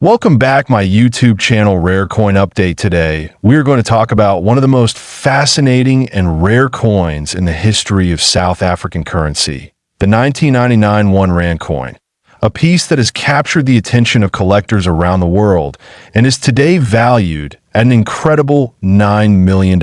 Welcome back my YouTube channel Rare Coin Update. Today, we are going to talk about one of the most fascinating and rare coins in the history of South African currency, the 1999 1 Rand coin, a piece that has captured the attention of collectors around the world and is today valued at an incredible $9 million.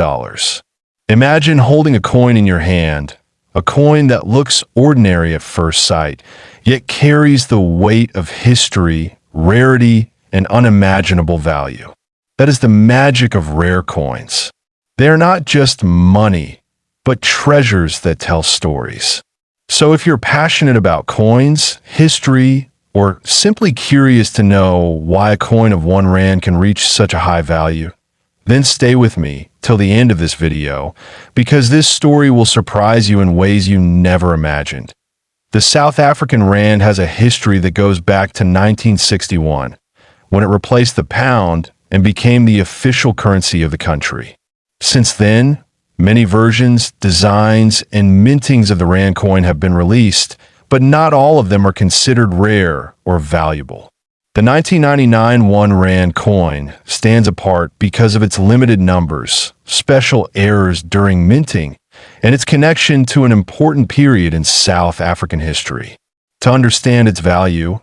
Imagine holding a coin in your hand, a coin that looks ordinary at first sight, yet carries the weight of history, rarity, and unimaginable value. That is the magic of rare coins. They are not just money, but treasures that tell stories. So if you're passionate about coins, history, or simply curious to know why a coin of 1 Rand can reach such a high value, then stay with me till the end of this video, because this story will surprise you in ways you never imagined. The South African Rand has a history that goes back to 1961, when it replaced the pound and became the official currency of the country. Since then, many versions, designs, and mintings of the Rand coin have been released, but not all of them are considered rare or valuable. The 1999 1 Rand coin stands apart because of its limited numbers, special errors during minting, and its connection to an important period in South African history. To understand its value,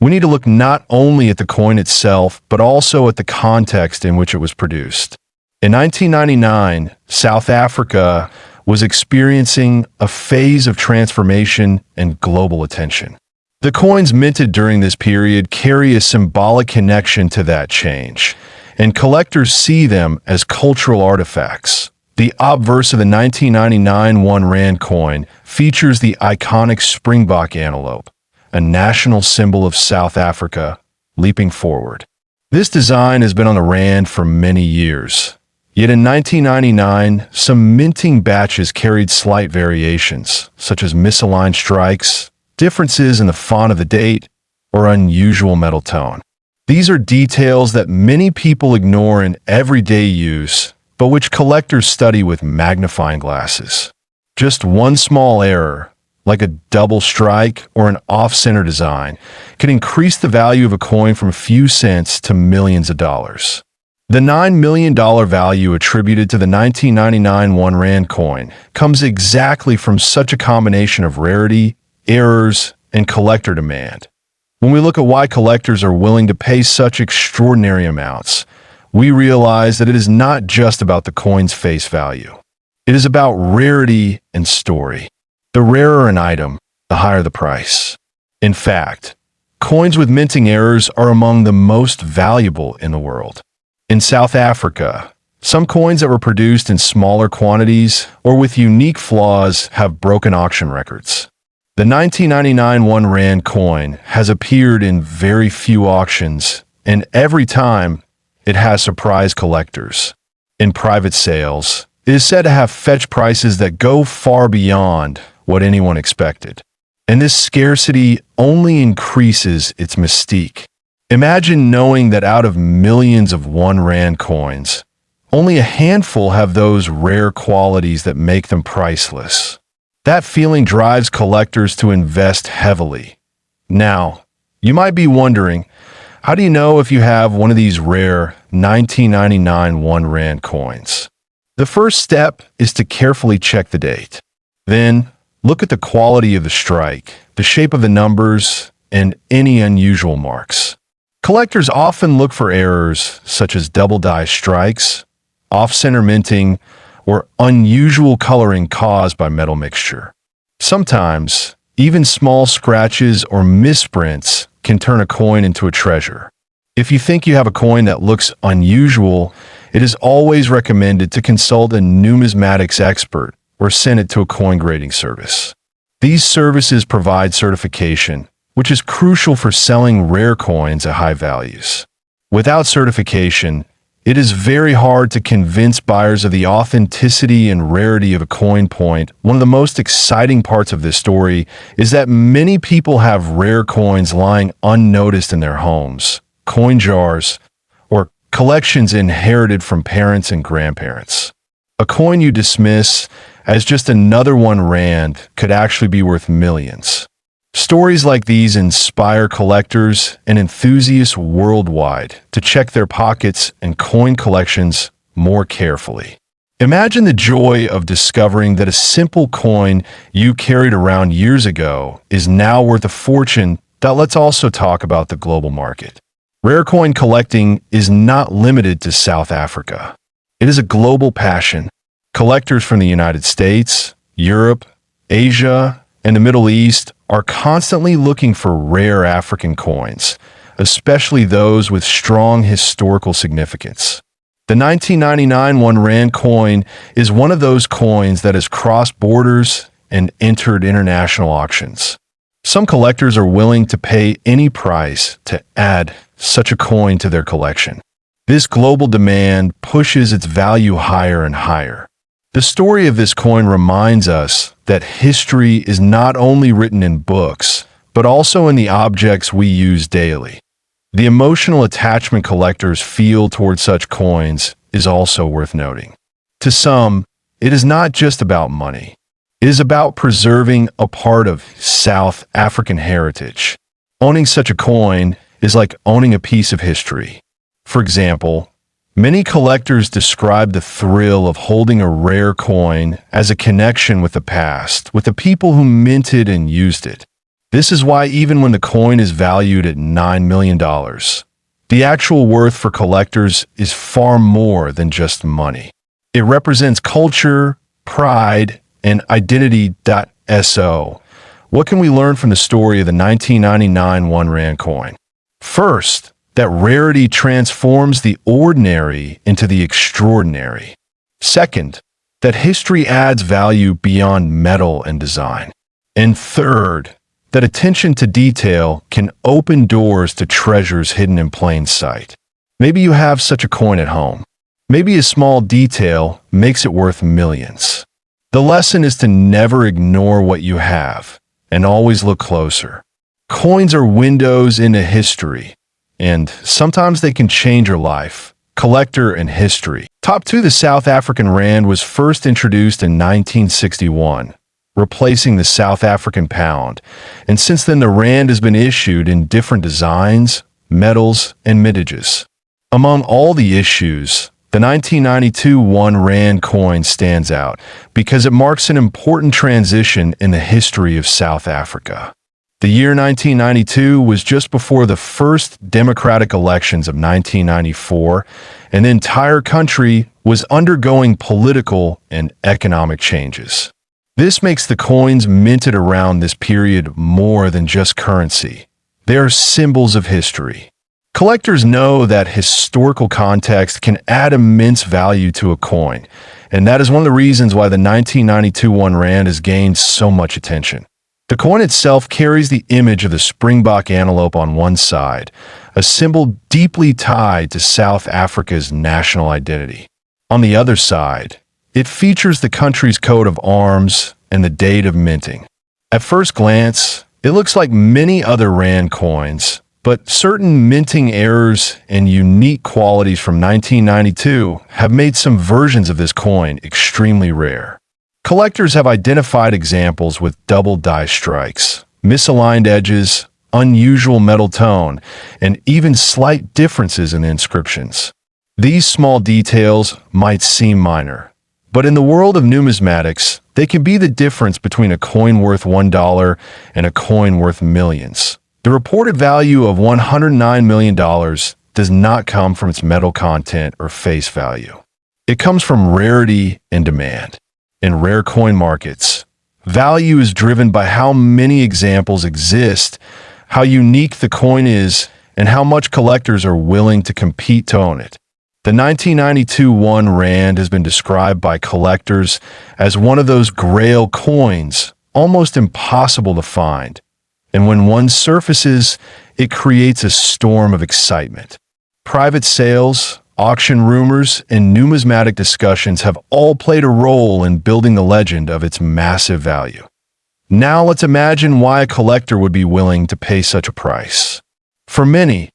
we need to look not only at the coin itself, but also at the context in which it was produced. In 1999, South Africa was experiencing a phase of transformation and global attention. The coins minted during this period carry a symbolic connection to that change, and collectors see them as cultural artifacts. The obverse of the 1999 1 Rand coin features the iconic springbok antelope, a national symbol of South Africa, leaping forward. This design has been on the Rand for many years. Yet in 1999, some minting batches carried slight variations, such as misaligned strikes, differences in the font of the date, or unusual metal tone. These are details that many people ignore in everyday use, but which collectors study with magnifying glasses. Just one small error, like a double strike or an off-center design, can increase the value of a coin from a few cents to millions of dollars. The $9 million value attributed to the 1999 1 Rand coin comes exactly from such a combination of rarity, errors, and collector demand. When we look at why collectors are willing to pay such extraordinary amounts, we realize that it is not just about the coin's face value. It is about rarity and story. The rarer an item, the higher the price. In fact, coins with minting errors are among the most valuable in the world. In South Africa, some coins that were produced in smaller quantities or with unique flaws have broken auction records. The 1999 1 Rand coin has appeared in very few auctions, and every time it has surprised collectors. In private sales, it is said to have fetch prices that go far beyond what anyone expected. And this scarcity only increases its mystique. Imagine knowing that out of millions of 1 Rand coins, only a handful have those rare qualities that make them priceless. That feeling drives collectors to invest heavily. Now, you might be wondering, how do you know if you have one of these rare 1999 1 Rand coins? The first step is to carefully check the date. Then, look at the quality of the strike, the shape of the numbers, and any unusual marks. Collectors often look for errors such as double die strikes, off-center minting, or unusual coloring caused by metal mixture. Sometimes, even small scratches or misprints can turn a coin into a treasure. If you think you have a coin that looks unusual, it is always recommended to consult a numismatics expert or send it to a coin grading service. These services provide certification, which is crucial for selling rare coins at high values. Without certification, it is very hard to convince buyers of the authenticity and rarity of a coin point. One of the most exciting parts of this story is that many people have rare coins lying unnoticed in their homes, coin jars, or collections inherited from parents and grandparents. A coin you dismiss as just another 1 Rand could actually be worth millions. Stories like these inspire collectors and enthusiasts worldwide to check their pockets and coin collections more carefully. Imagine the joy of discovering that a simple coin you carried around years ago is now worth a fortune. Let's also talk about the global market. Rare coin collecting is not limited to South Africa. It is a global passion. Collectors from the United States, Europe, Asia, and the Middle East are constantly looking for rare African coins, especially those with strong historical significance. The 1999 1 Rand coin is one of those coins that has crossed borders and entered international auctions. Some collectors are willing to pay any price to add such a coin to their collection. This global demand pushes its value higher and higher. The story of this coin reminds us that history is not only written in books, but also in the objects we use daily. The emotional attachment collectors feel towards such coins is also worth noting. To some, it is not just about money. It is about preserving a part of South African heritage. Owning such a coin is like owning a piece of history. For example, many collectors describe the thrill of holding a rare coin as a connection with the past, with the people who minted and used it. This is why even when the coin is valued at $9 million, the actual worth for collectors is far more than just money. It represents culture, pride, and identity. So, what can we learn from the story of the 1999 1 Rand coin? First, that rarity transforms the ordinary into the extraordinary. Second, that history adds value beyond metal and design. And third, that attention to detail can open doors to treasures hidden in plain sight. Maybe you have such a coin at home. Maybe a small detail makes it worth millions. The lesson is to never ignore what you have and always look closer. Coins are windows into history, and sometimes they can change your life. Collector and history. Top 2. The South African Rand was first introduced in 1961, replacing the South African pound, and since then the Rand has been issued in different designs, metals, and mintages. Among all the issues, the 1992 1 Rand coin stands out because it marks an important transition in the history of South Africa. The year 1992 was just before the first democratic elections of 1994, and the entire country was undergoing political and economic changes. This makes the coins minted around this period more than just currency. They are symbols of history. Collectors know that historical context can add immense value to a coin, and that is one of the reasons why the 1992 1 Rand has gained so much attention. The coin itself carries the image of the springbok antelope on one side, a symbol deeply tied to South Africa's national identity. On the other side, it features the country's coat of arms and the date of minting. At first glance, it looks like many other Rand coins, but certain minting errors and unique qualities from 1992 have made some versions of this coin extremely rare. Collectors have identified examples with double die strikes, misaligned edges, unusual metal tone, and even slight differences in the inscriptions. These small details might seem minor, but in the world of numismatics, they can be the difference between a coin worth $1 and a coin worth millions. The reported value of $109 million does not come from its metal content or face value. It comes from rarity and demand. In rare coin markets, value is driven by how many examples exist, how unique the coin is, and how much collectors are willing to compete to own it. The 1992 1 Rand has been described by collectors as one of those grail coins, almost impossible to find. And when one surfaces, it creates a storm of excitement. Private sales, auction rumors, and numismatic discussions have all played a role in building the legend of its massive value. Now let's imagine why a collector would be willing to pay such a price. For many,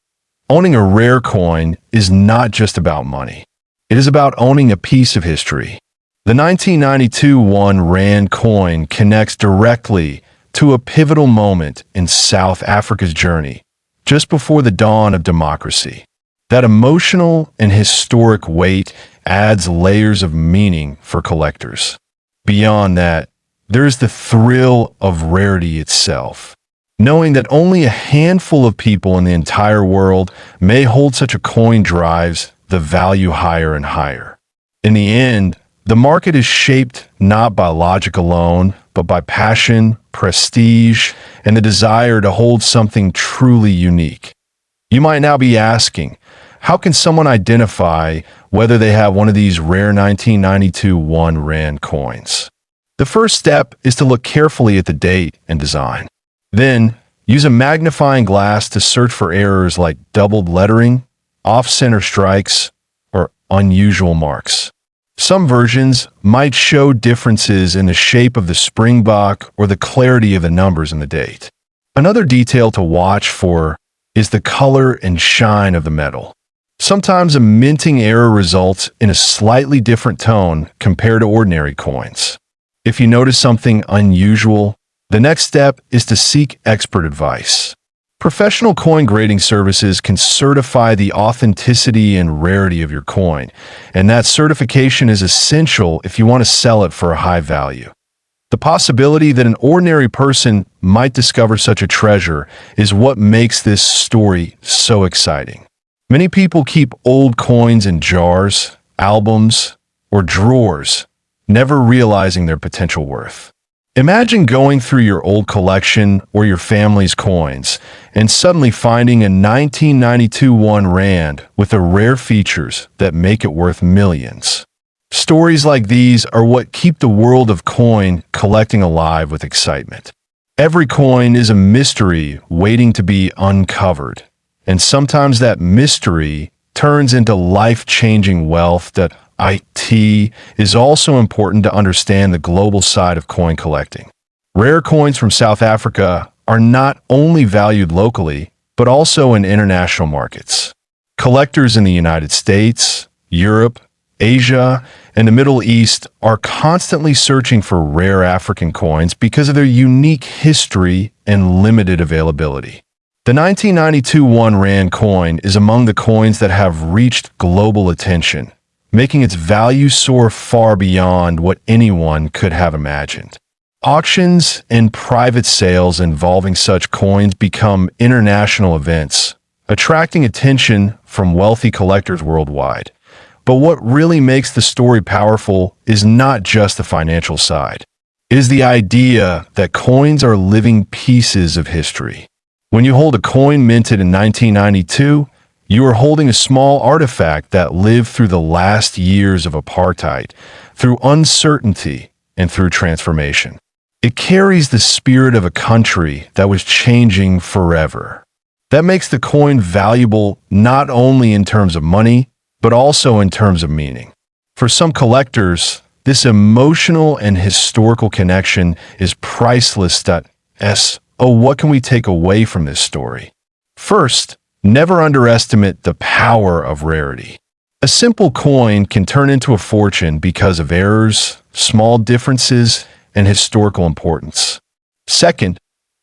owning a rare coin is not just about money. It is about owning a piece of history. The 1992 1 Rand coin connects directly to a pivotal moment in South Africa's journey, just before the dawn of democracy. That emotional and historic weight adds layers of meaning for collectors. Beyond that, there is the thrill of rarity itself. Knowing that only a handful of people in the entire world may hold such a coin drives the value higher and higher. In the end, the market is shaped not by logic alone, but by passion, prestige, and the desire to hold something truly unique. You might now be asking, how can someone identify whether they have one of these rare 1992 1 Rand coins? The first step is to look carefully at the date and design. Then, use a magnifying glass to search for errors like doubled lettering, off-center strikes, or unusual marks. Some versions might show differences in the shape of the springbok or the clarity of the numbers in the date. Another detail to watch for is the color and shine of the metal. Sometimes a minting error results in a slightly different tone compared to ordinary coins. If you notice something unusual, the next step is to seek expert advice. Professional coin grading services can certify the authenticity and rarity of your coin, and that certification is essential if you want to sell it for a high value. The possibility that an ordinary person might discover such a treasure is what makes this story so exciting. Many people keep old coins in jars, albums, or drawers, never realizing their potential worth. Imagine going through your old collection or your family's coins and suddenly finding a 1992 1 Rand with the rare features that make it worth millions. Stories like these are what keep the world of coin collecting alive with excitement. Every coin is a mystery waiting to be uncovered, and sometimes that mystery turns into life-changing wealth. That IT is also important to understand the global side of coin collecting. Rare coins from South Africa are not only valued locally, but also in international markets. Collectors in the United States, Europe, Asia, and the Middle East are constantly searching for rare African coins because of their unique history and limited availability. The 1992 1 Rand coin is among the coins that have reached global attention, making its value soar far beyond what anyone could have imagined. Auctions and private sales involving such coins become international events, attracting attention from wealthy collectors worldwide. But what really makes the story powerful is not just the financial side. It is the idea that coins are living pieces of history. When you hold a coin minted in 1992, you are holding a small artifact that lived through the last years of apartheid, through uncertainty, and through transformation. It carries the spirit of a country that was changing forever. That makes the coin valuable not only in terms of money, but also in terms of meaning. For some collectors, this emotional and historical connection is priceless. What can we take away from this story? First, never underestimate the power of rarity. A simple coin can turn into a fortune because of errors, small differences, and historical importance. Second,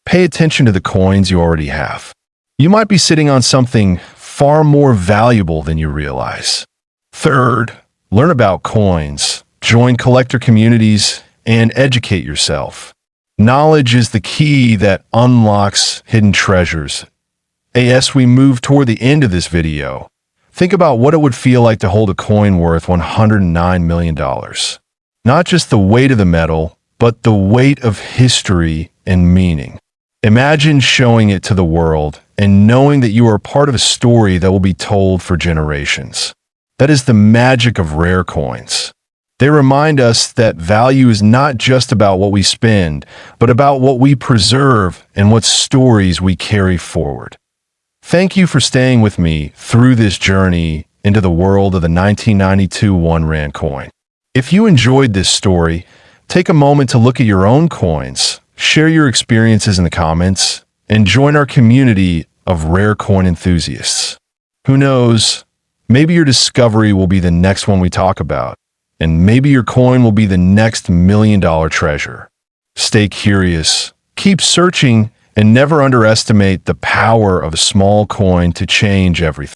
pay attention to the coins you already have. You might be sitting on something far more valuable than you realize. Third, learn about coins, join collector communities, and educate yourself. Knowledge is the key that unlocks hidden treasures. As we move toward the end of this video, think about what it would feel like to hold a coin worth $109 million. Not just the weight of the metal, but the weight of history and meaning. Imagine showing it to the world and knowing that you are part of a story that will be told for generations. That is the magic of rare coins. They remind us that value is not just about what we spend, but about what we preserve and what stories we carry forward. Thank you for staying with me through this journey into the world of the 1992 1 Rand coin. If you enjoyed this story, take a moment to look at your own coins, share your experiences in the comments, and join our community of rare coin enthusiasts. Who knows, maybe your discovery will be the next one we talk about, and maybe your coin will be the next $1 million treasure. Stay curious, keep keep searching and never underestimate the power of a small coin to change everything.